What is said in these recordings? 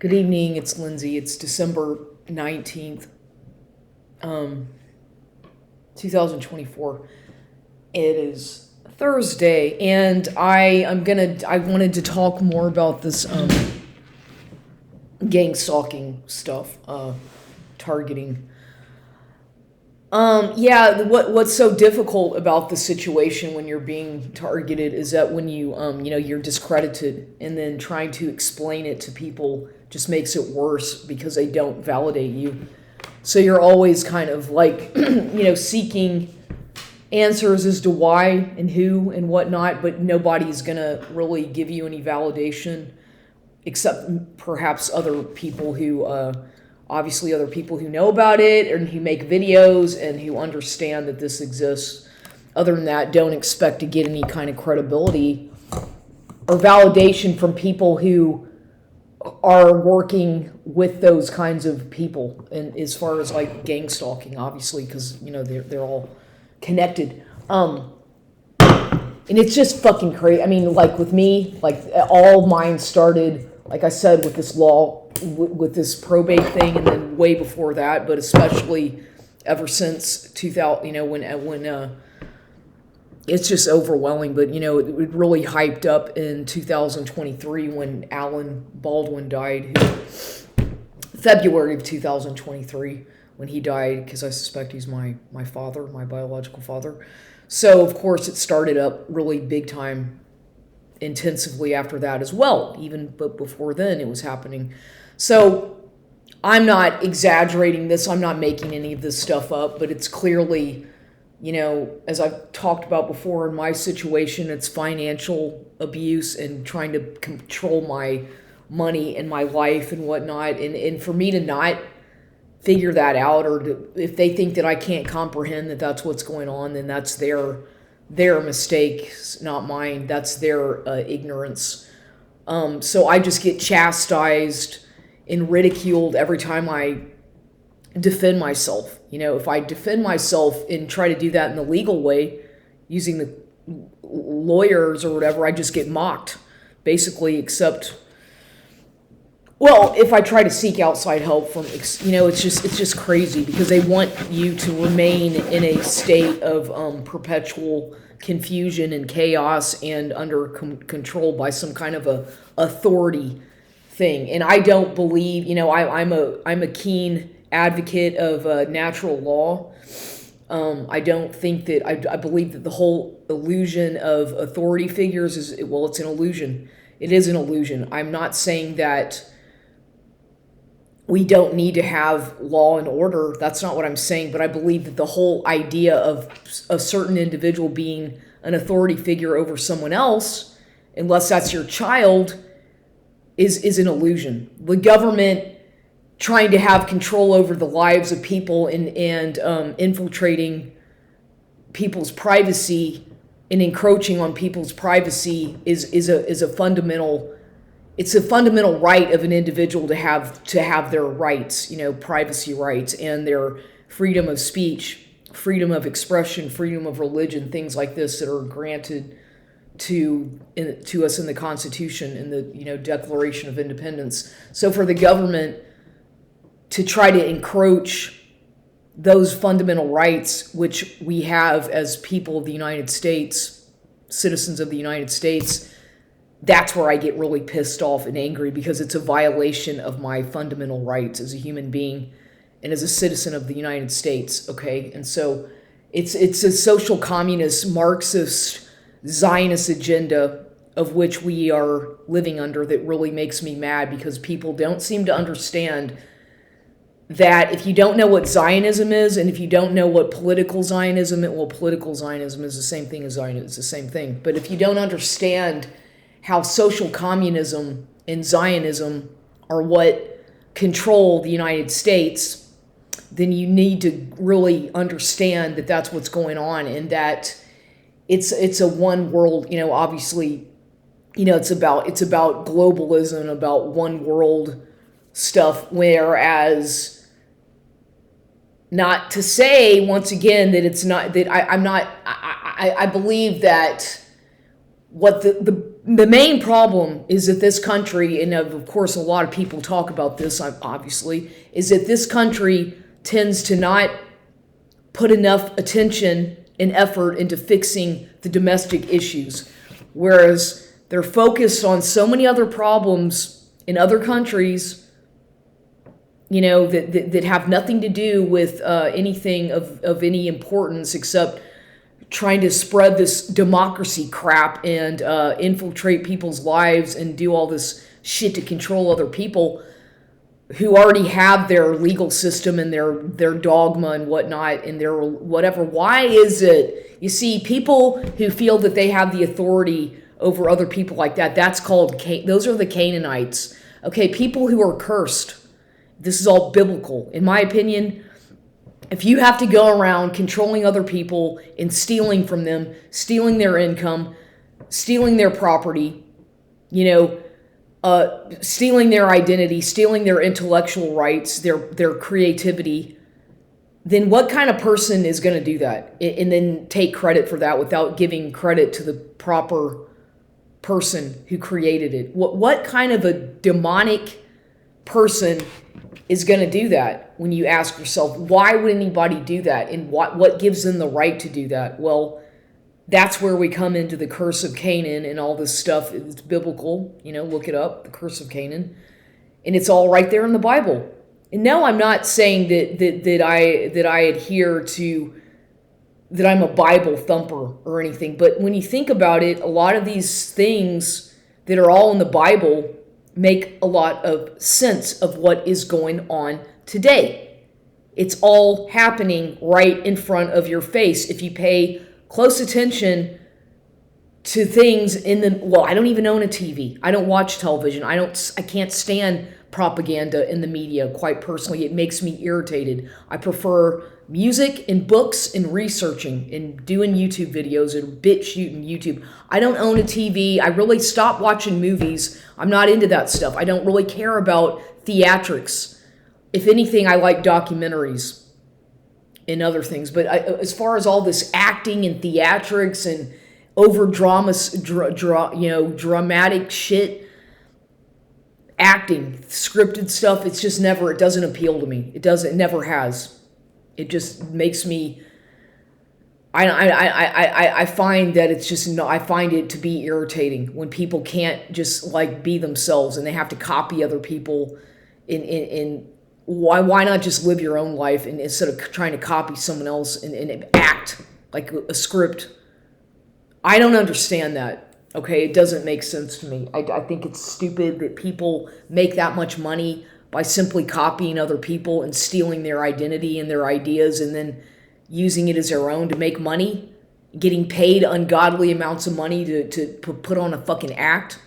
Good evening, it's Lindsay. It's December 19th, 2024. It is Thursday, and I wanted to talk more about this gang stalking stuff, targeting. Yeah, what's so difficult about the situation when you're being targeted is that when you're discredited, and then trying to explain it to people just makes it worse because they don't validate you. So you're always kind of like, seeking answers as to why and who and whatnot, but nobody's gonna really give you any validation except perhaps other people who, obviously other people who know about it and who make videos and who understand that this exists. Other than that, don't expect to get any kind of credibility or validation from people who are working with those kinds of people. And as far as like gang stalking, obviously, because they're all connected. And it's just fucking crazy. I mean, like with me, like all mine started, like I said, with this law, with this probate thing, and then way before that, but especially ever since 2000, when it's just overwhelming. But it really hyped up in 2023 when Alan Baldwin died, February of 2023 when he died, because I suspect he's my father, my biological father. So of course it started up really big time, intensively after that as well. But before then it was happening. So I'm not exaggerating this. I'm not making any of this stuff up, but it's clearly, as I've talked about before in my situation, it's financial abuse and trying to control my money and my life and whatnot. And for me to not figure that out, or if they think that I can't comprehend that that's what's going on, then that's their mistake, not mine. That's their ignorance. So I just get chastised and ridiculed every time I defend myself. If I defend myself and try to do that in the legal way, using the lawyers or whatever, I just get mocked, basically, except, well, if I try to seek outside help from, it's just crazy because they want you to remain in a state of perpetual confusion and chaos and under control by some kind of a authority thing. And I don't believe, I'm a keen advocate of natural law. I don't think that, I believe that the whole illusion of authority figures it's an illusion. It is an illusion. I'm not saying that we don't need to have law and order. That's not what I'm saying. But I believe that the whole idea of a certain individual being an authority figure over someone else, unless that's your child, is an illusion. The government trying to have control over the lives of people and infiltrating people's privacy and encroaching on people's privacy is a fundamental. It's a fundamental right of an individual to have their rights, privacy rights, and their freedom of speech, freedom of expression, freedom of religion, things like this that are granted to us in the Constitution, in the Declaration of Independence. So for the government to try to encroach those fundamental rights, which we have as people of the United States, citizens of the United States, that's where I get really pissed off and angry, because it's a violation of my fundamental rights as a human being and as a citizen of the United States, okay? And so it's a social communist, Marxist, Zionist agenda of which we are living under that really makes me mad, because people don't seem to understand that if you don't know what Zionism is, and if you don't know what political Zionism is, well, political Zionism is the same thing as Zionism, it's the same thing. But if you don't understand how social communism and Zionism are what control the United States, then you need to really understand that that's what's going on, and that it's a one world, obviously, it's about globalism, about one world stuff, whereas, not to say once again that it's not, that I believe that what the The main problem is that this country, and of course a lot of people talk about this, obviously, is that this country tends to not put enough attention and effort into fixing the domestic issues, whereas they're focused on so many other problems in other countries, that have nothing to do with anything of any importance except trying to spread this democracy crap and infiltrate people's lives and do all this shit to control other people who already have their legal system and their dogma and whatnot and their whatever. Why is it, you see, people who feel that they have the authority over other people like that, that's called, those are the Canaanites. Okay, people who are cursed. This is all biblical. In my opinion, if you have to go around controlling other people and stealing from them, stealing their income, stealing their property, stealing their identity, stealing their intellectual rights, their creativity, then what kind of person is going to do that and then take credit for that without giving credit to the proper person who created it? What kind of a demonic person is going to do that? When you ask yourself, why would anybody do that? And what gives them the right to do that? Well, that's where we come into the curse of Canaan and all this stuff. It's biblical, look it up, the curse of Canaan. And it's all right there in the Bible. And no, I'm not saying that I adhere to, that I'm a Bible thumper or anything. But when you think about it, a lot of these things that are all in the Bible make a lot of sense of what is going on today. It's all happening right in front of your face. If you pay close attention to things I don't even own a TV. I don't watch television. I can't stand propaganda in the media, quite personally. It makes me irritated. I prefer music and books and researching and doing YouTube videos and shooting YouTube. I don't own a TV. I really stopped watching movies. I'm not into that stuff. I don't really care about theatrics. If anything, I like documentaries and other things. But as far as all this acting and theatrics and over dramatic shit, acting, scripted stuff, it doesn't appeal to me. It never has. It just makes me, I find that it's just, I find it to be irritating when people can't just be themselves and they have to copy other people in why not just live your own life and instead of trying to copy someone else and act like a script. I don't understand that. Okay, it doesn't make sense to me. I think it's stupid that people make that much money by simply copying other people and stealing their identity and their ideas and then using it as their own to make money, getting paid ungodly amounts of money to put on a fucking act.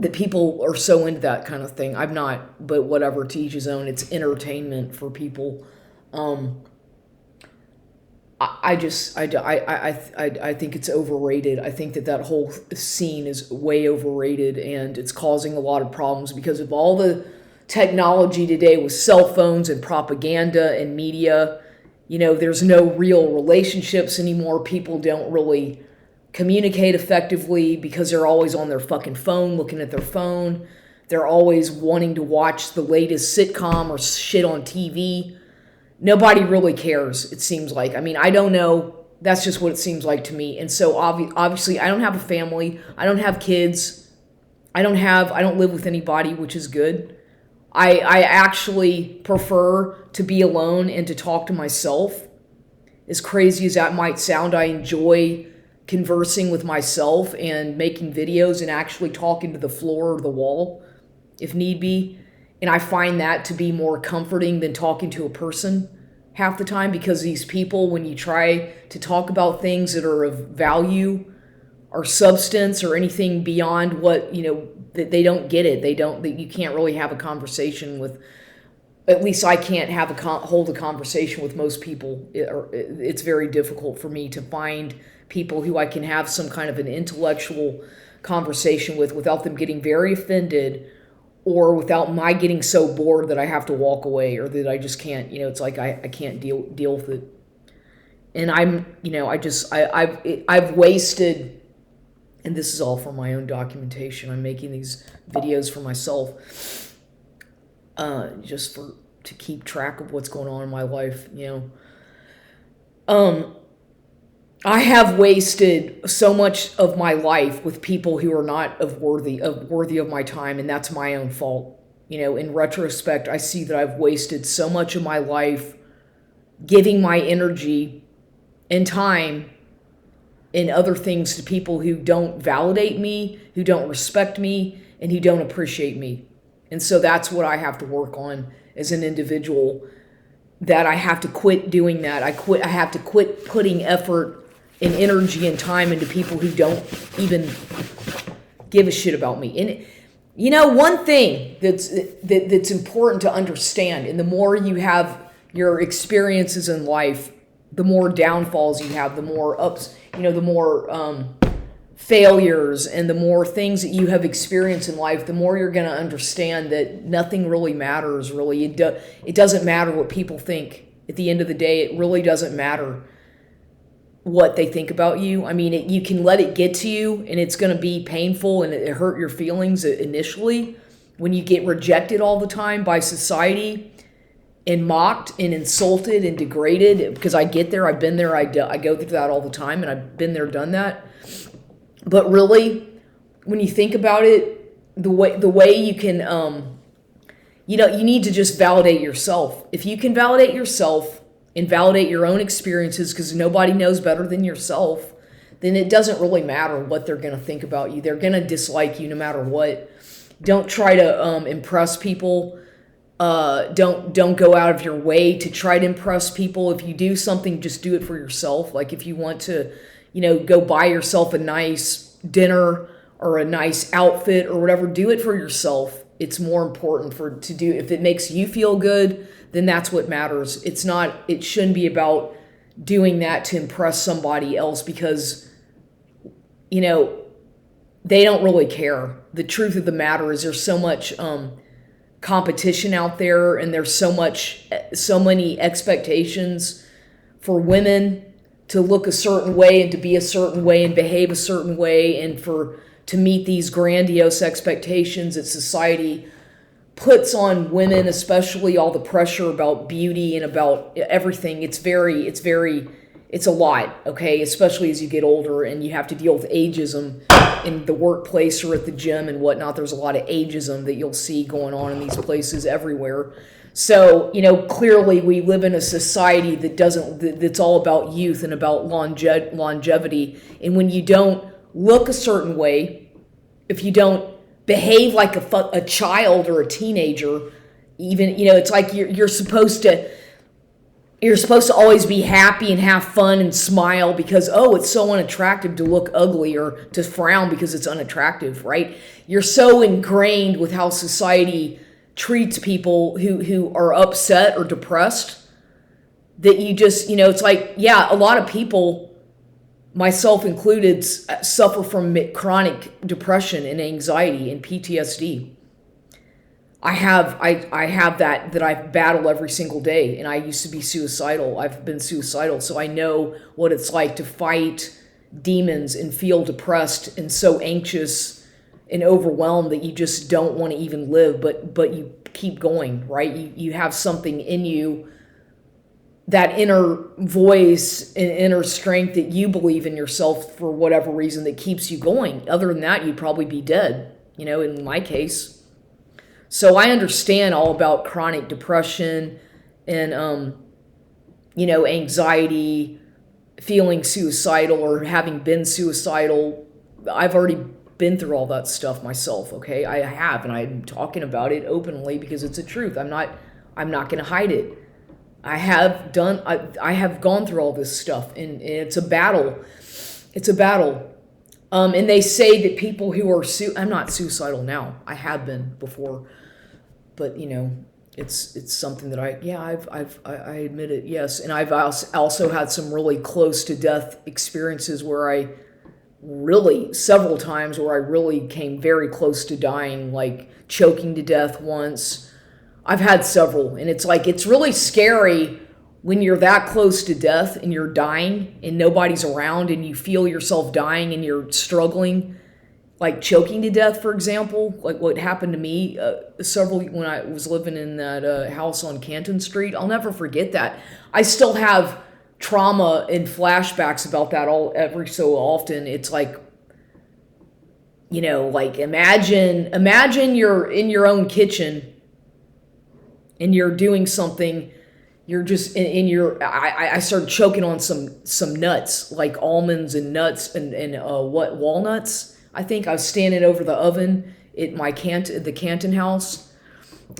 That people are so into that kind of thing. I'm not, but whatever, to each his own. It's entertainment for people. I think it's overrated. I think that whole scene is way overrated, and it's causing a lot of problems because of all the technology today with cell phones and propaganda and media. There's no real relationships anymore. People don't really communicate effectively because they're always on their fucking phone, looking at their phone. They're always wanting to watch the latest sitcom or shit on TV. Nobody really cares, it seems like. I don't know. That's just what it seems like to me. And so obviously I don't have a family. I don't have kids. I don't live with anybody, which is good. I actually prefer to be alone and to talk to myself. As crazy as that might sound, I enjoy conversing with myself and making videos and actually talking to the floor or the wall if need be. And I find that to be more comforting than talking to a person half the time, because these people, when you try to talk about things that are of value or substance or anything beyond what, that they don't get it. You can't really have a conversation with, at least I can't hold a conversation with most people. It's very difficult for me to find people who I can have some kind of an intellectual conversation with without them getting very offended or without my getting so bored that I have to walk away or that I just can't, it's like I can't deal with it. And I've wasted and this is all for my own documentation. I'm making these videos for myself, just to keep track of what's going on in my life, I have wasted so much of my life with people who are not worthy of my time, and that's my own fault. In retrospect, I see that I've wasted so much of my life giving my energy and time and other things to people who don't validate me, who don't respect me, and who don't appreciate me. And so that's what I have to work on as an individual, that I have to quit doing that. I have to quit putting effort and energy and time into people who don't even give a shit about me. And one thing that's important to understand, and the more you have your experiences in life, the more downfalls you have, the more ups, the more failures, and the more things that you have experienced in life, the more you're going to understand that nothing really matters, really. It doesn't matter what people think. At the end of the day, it really doesn't matter what they think about you. I mean, you can let it get to you, and it's going to be painful, and it hurt your feelings initially when you get rejected all the time by society and mocked and insulted and degraded, because I get there, I've been there, I go through that all the time, and I've been there, done that. But really, when you think about it, the way you can, you need to just validate yourself. If you can validate yourself and validate your own experiences, because nobody knows better than yourself, then it doesn't really matter what they're going to think about you. They're going to dislike you no matter what. Don't try to impress people. Don't go out of your way to try to impress people. If you do something, just do it for yourself. Like if you want to, go buy yourself a nice dinner or a nice outfit or whatever, do it for yourself. It's more important to do. If it makes you feel good, then that's what matters. It shouldn't be about doing that to impress somebody else, because, they don't really care. The truth of the matter is there's so much competition out there, and there's so many expectations for women to look a certain way and to be a certain way and behave a certain way, and to meet these grandiose expectations that society puts on women, especially all the pressure about beauty and about everything. It's a lot, okay? Especially as you get older and you have to deal with ageism in the workplace or at the gym and whatnot. There's a lot of ageism that you'll see going on in these places everywhere. So, clearly we live in a society that's all about youth and about longevity. And when you don't look a certain way, if you don't behave like a child or a teenager, even, it's like you're supposed to always be happy and have fun and smile because, it's so unattractive to look ugly, or to frown because it's unattractive, right? You're so ingrained with how society treats people who are upset or depressed that you just, it's like, yeah, a lot of people, myself included, suffer from chronic depression and anxiety and PTSD. I have that I battle every single day, and I used to be suicidal. I've been suicidal, so I know what it's like to fight demons and feel depressed and so anxious and overwhelmed that you just don't want to even live, but you keep going, right? You have something in you, that inner voice and inner strength that you believe in yourself for whatever reason that keeps you going. Other than that, you'd probably be dead, in my case. So I understand all about chronic depression and, anxiety, feeling suicidal or having been suicidal. I've already been through all that stuff myself, okay? I have, and I'm talking about it openly because it's the truth. I'm not going to hide it. I have gone through all this stuff, and it's a battle. It's a battle. And they say that people who are I'm not suicidal now. I have been before, but it's something that I admit it, yes. And I've also had some really close to death experiences where several times where I really came very close to dying, like choking to death once. I've had several, and it's like, it's really scary when you're that close to death and you're dying and nobody's around and you feel yourself dying and you're struggling, like choking to death, for example, like what happened to me when I was living in that house on Canton Street. I'll never forget that. I still have trauma and flashbacks about that every so often. It's like, like imagine you're in your own kitchen and you're doing something. You're just I started choking on some nuts, like almonds and nuts and walnuts. I think I was standing over the oven at the Canton house,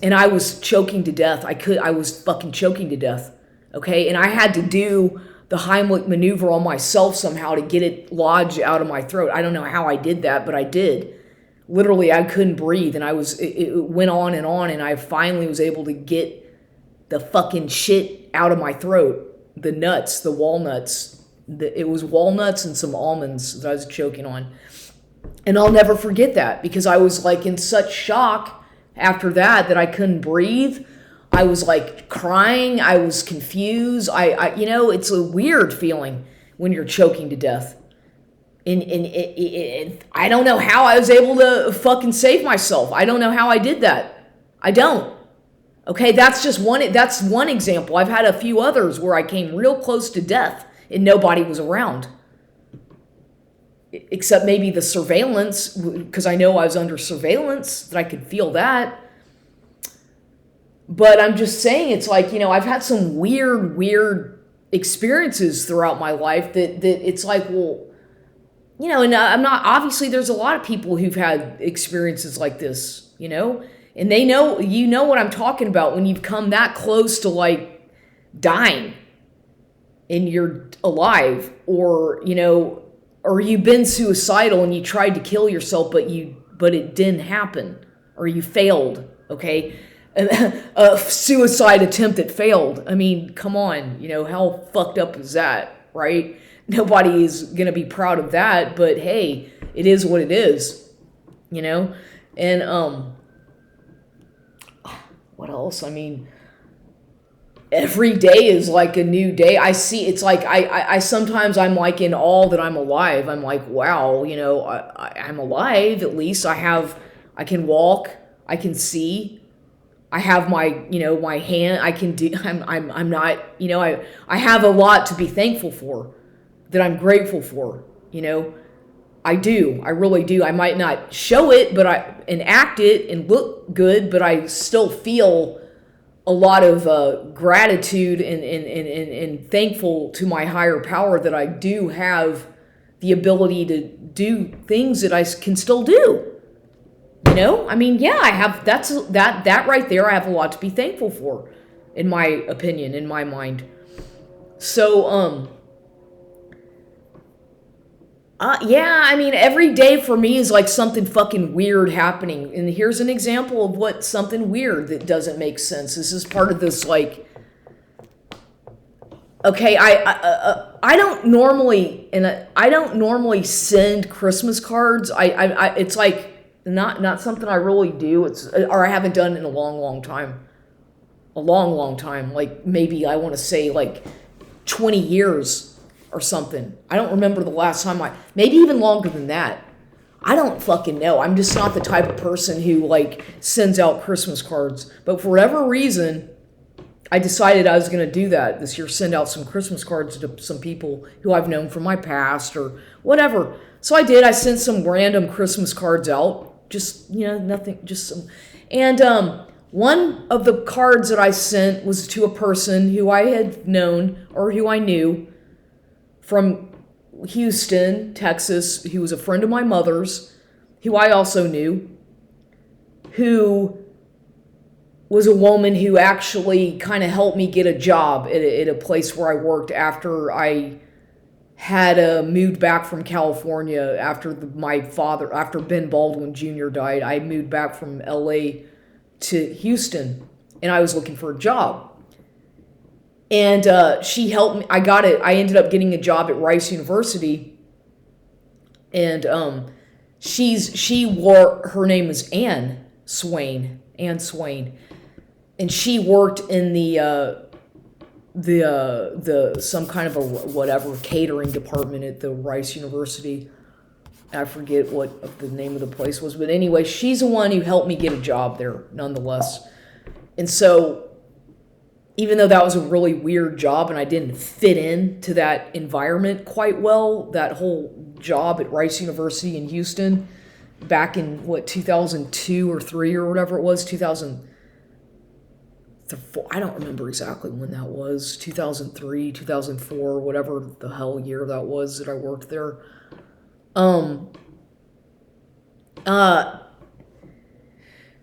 and I was choking to death. I was fucking choking to death. Okay, and I had to do the Heimlich maneuver on myself somehow to get it lodged out of my throat. I don't know how I did that, but I did. Literally, I couldn't breathe, and it went on, and I finally was able to get the fucking shit out of my throat. The nuts, the walnuts. It was walnuts and some almonds that I was choking on. And I'll never forget that because I was like in such shock after that I couldn't breathe. I was like crying. I was confused. It's a weird feeling when you're choking to death. And I don't know how I was able to fucking save myself. I don't know how I did that. I don't. Okay, that's one example. I've had a few others where I came real close to death and nobody was around. Except maybe the surveillance, because I know I was under surveillance, that I could feel that. But I'm just saying, it's like, I've had some weird experiences throughout my life that it's like, well, and I'm not, obviously there's a lot of people who've had experiences like this, and they know, what I'm talking about when you've come that close to like dying and you're alive, or you've been suicidal and you tried to kill yourself, but it didn't happen, or you failed. Okay, a suicide attempt that failed. I mean, come on, how fucked up is that, right? Nobody is gonna be proud of that, but hey, it is what it is, and what else? I mean, every day is like a new day. I see, it's like, I sometimes I'm like in awe that I'm alive. I'm like, wow, I'm alive. At least I can walk, I can see, I have my, my hand, I can do, I'm not, I have a lot to be thankful for, that I'm grateful for, I do. I really do. I might not show it, and act it and look good, but I still feel a lot of gratitude and thankful to my higher power that I do have the ability to do things that I can still do. I mean, yeah, I have. That right there. I have a lot to be thankful for, in my opinion, in my mind. So, yeah, I mean, every day for me is like something fucking weird happening. And here's an example of what something weird that doesn't make sense. This is part of this, like, okay, I don't normally, I don't normally send Christmas cards. It's like not something I really do. Or I haven't done in a long time. A long time. Like maybe I want to say like 20 years. Or something. I don't remember the last time maybe even longer than that. I don't fucking know. I'm just not the type of person who like sends out Christmas cards. But for whatever reason, I decided I was going to do that this year, send out some Christmas cards to some people who I've known from my past or whatever. So I did. I sent some random Christmas cards out. Just, nothing, just some. And one of the cards that I sent was to a person who I had known or who I knew from Houston, Texas, who was a friend of my mother's, who I also knew, who was a woman who actually kind of helped me get a job at a place where I worked after I had moved back from California after after Ben Baldwin Jr. died. I moved back from LA to Houston, and I was looking for a job. And she helped me. I ended up getting a job at Rice University. And her name is Anne Swain. And she worked in the the some kind of a whatever catering department at the Rice University. I forget what the name of the place was, but anyway, she's the one who helped me get a job there, nonetheless. And so, even though that was a really weird job and I didn't fit into that environment quite well, that whole job at Rice University in Houston, back in 2002 or 3 or whatever it was, 2004, I don't remember exactly when that was, 2003, 2004, whatever the hell year that was that I worked there.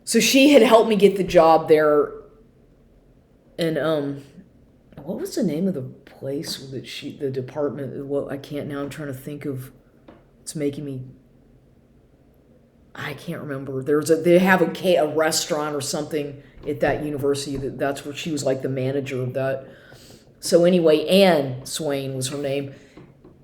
So she had helped me get the job there, and what was the name of the place that the department? Well, I can't now. I'm trying to think of. It's making me. I can't remember. They have a restaurant or something at that university. That's where she was like the manager of that. So anyway, Anne Swain was her name.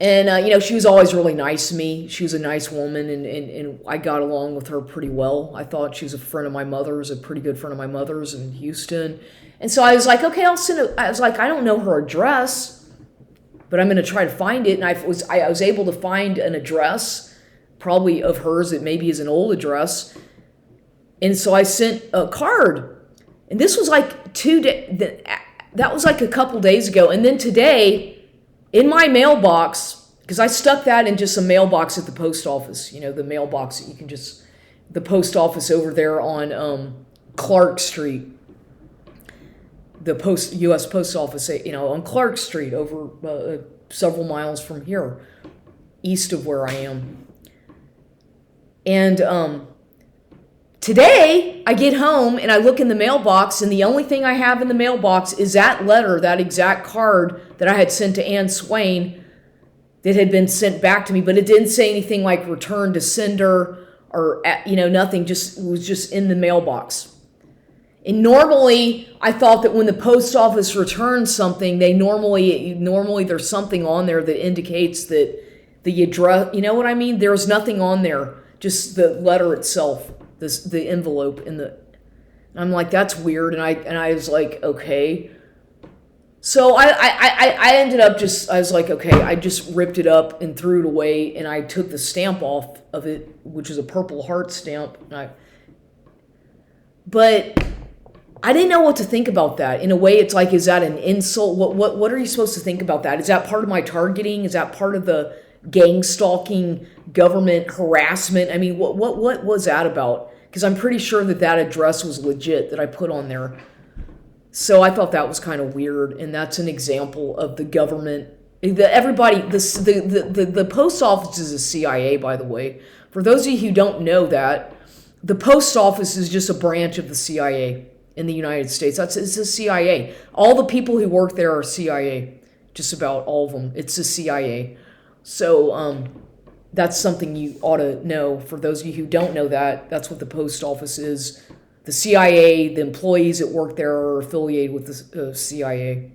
And, she was always really nice to me. She was a nice woman, and I got along with her pretty well. I thought she was a friend of my mother's, a pretty good friend of my mother's in Houston. And so I was like, okay, I was like, I don't know her address, but I'm going to try to find it. And I was able to find an address, probably of hers that maybe is an old address. And so I sent a card. And this was like that was like a couple days ago. And then today, in my mailbox, because I stuck that in just a mailbox at the post office, the mailbox that you can the post office over there on Clark Street, the U.S. Post Office, on Clark Street, over several miles from here, east of where I am. And today, I get home and I look in the mailbox, and the only thing I have in the mailbox is that letter, that exact card that I had sent to Anne Swain that had been sent back to me, but it didn't say anything like return to sender or, nothing, it was just in the mailbox. And normally, I thought that when the post office returns something, normally there's something on there that indicates that the address, you know what I mean? There's nothing on there, just the letter itself. The envelope and I'm like, that's weird, and I was like, okay. So I ended up I was like, okay, I just ripped it up and threw it away, and I took the stamp off of it, which is a Purple Heart stamp, but I didn't know what to think about that. In a way, it's like, is that an insult? What are you supposed to think about that? Is that part of my targeting? Is that part of the gang stalking, government harassment? I mean, what was that about? Because I'm pretty sure that address was legit that I put on there. So I thought that was kind of weird, and that's an example of the government. The post office is a CIA, by the way. For those of you who don't know that, the post office is just a branch of the CIA in the United States. It's the CIA. All the people who work there are CIA. Just about all of them. It's the CIA. So that's something you ought to know. For those of you who don't know that, that's what the post office is. The CIA, the employees that work there are affiliated with the CIA.